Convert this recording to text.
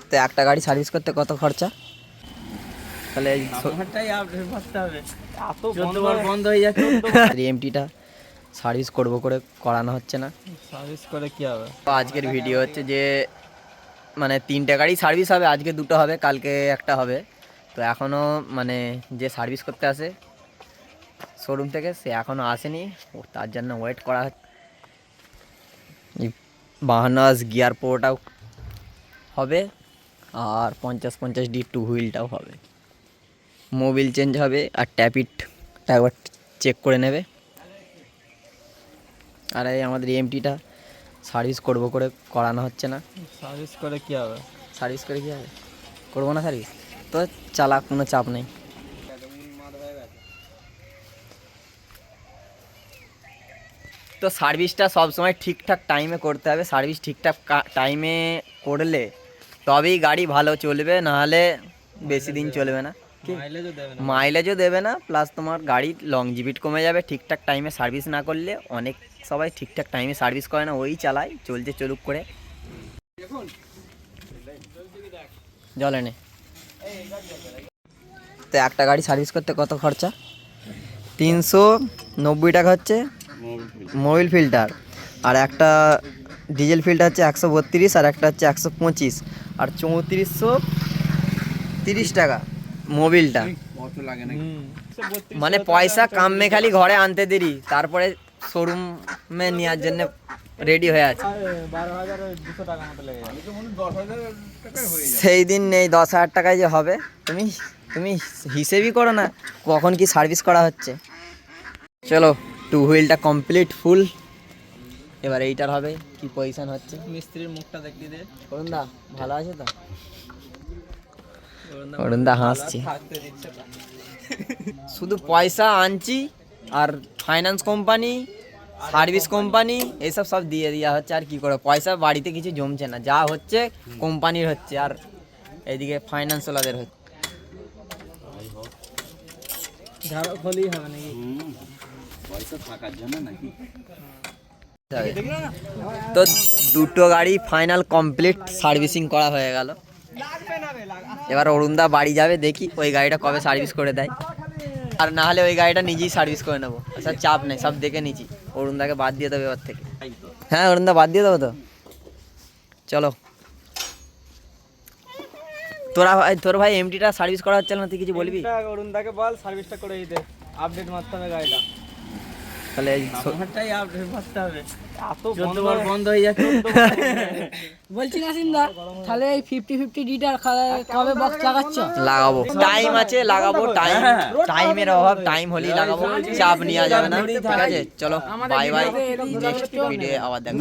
তো একটা গাড়ি সার্ভিস করতে কত খরচা? তাহলে বন্ধ হয়ে যাচ্ছে। এমটিটা সার্ভিস করবো করে করানো হচ্ছে না। সার্ভিস করে কি হবে? তো আজকের ভিডিও হচ্ছে যে মানে 3টে গাড়ি সার্ভিস হবে, আজকে 2টো হবে, কালকে একটা হবে। তো এখনও মানে যে সার্ভিস করতে আসে শোরুম থেকে সে এখনও আসেনি, ও তার জন্য ওয়েট করা হচ্ছে। 52 গিয়ার পোটাও হবে আর 50-50 টু হুইলটাও হবে। মোবিল চেঞ্জ হবে আর ট্যাপিটটা একবার চেক করে নেবে। আর এই আমাদের এমটিটা সার্ভিস করবো করে করানো হচ্ছে না। সার্ভিস করে কি হবে? সার্ভিস করে কি হবে? করবো না সার্ভিস, তো চালা, কোনো চাপ নেই। তো সার্ভিসটা সবসময় ঠিকঠাক টাইমে করতে হবে। সার্ভিস ঠিকঠাক টাইমে করলে তবেই গাড়ি ভালো চলবে, নাহলে বেশি দিন চলবে না। মাইলেজও দেবে না, প্লাস তোমার গাড়ির লংজিভিটি কমে যাবে। ঠিকঠাক টাইমে সার্ভিস না করলে, অনেক সবাই ঠিকঠাক টাইমে সার্ভিস করে না, ওই চালায়, চলছে চলুক করে। জল এনে। তো একটা গাড়ি সার্ভিস করতে কত খরচা? 390 টাকা হচ্ছে মোবিল ফিল্টার, আর একটা ডিজেল ফিল্টার হচ্ছে 132, আর একটা হচ্ছে 125, আর 3430 টাকা মোবিলটা। মানে পয়সা কামে খালি ঘরে আনতে দেরি, তারপরে শোরুমে নেওয়ার জন্য রেডি হয়ে আছে। 12,200 টাকা মতো লেগে যাবে। সেই দিন নেই 10,000 টাকায় যে হবে। তুমি হিসেবই করো না কখন কি সার্ভিস করা হচ্ছে। চলো, টু হুইলটা কমপ্লিট ফুল। এবার এইটার হবে কি পজিশন হচ্ছে। মিস্ত্রির মুখটা দেখিয়ে দে। অরুণদা ভালো আছে তো? অরুণদা হাসছে। শুধু পয়সা আনছি আর ফাইন্যান্স কোম্পানি, সার্ভিস কোম্পানি এইসব সব দিয়ে দেওয়া হচ্ছে। আর কি করে, পয়সা বাড়িতে কিছু জমছে না, যা হচ্ছে কোম্পানির হচ্ছে আর এইদিকে ফাইন্যান্সওয়ালাদের হচ্ছে। খোলেই হবে নাকি? পয়সা থাকার জন্য নাকি? তো 2টো গাড়ি ফাইনাল কমপ্লিট সার্ভিসিং করা হয়ে গেল। এবার অরুণদা বাড়ি যাবে, দেখি ওই গাড়িটা কবে সার্ভিস করে দেয়, আর না হলে ওই গাড়িটা নিজেই সার্ভিস করে নেবো। আচ্ছা, চাপ নেই, সব দেখে নিচ্ছি। অরুণদাকে বাদ দিয়ে দেবো এবার থেকে। হ্যাঁ, অরুণদা বাদ দিয়ে দেবো তো। চলো, তোর ভাই এমটিটা সার্ভিস করা হচ্ছে না, তুই কিছু বলবি? অরুণদাকে বল সার্ভিসটা করে দিতে, আপডেট মারতে হবে গাড়িটা। তাহলে আমারটাই আপডেট মারতে হবে। এত বন্ধ হয়ে যাচ্ছে। বলছি নাসিমদা, তাহলে এই 50-50 ডিটার কবে বক্স লাগাচ্ছ? লাগাবো, টাইম আছে, লাগাবো। টাইমের অভাব, টাইম হলেই লাগাবো, চাপ নেওয়া যাবে না। ঠিক আছে, চলো বাই বাই, নেক্সট ভিডিও আবার দেখা।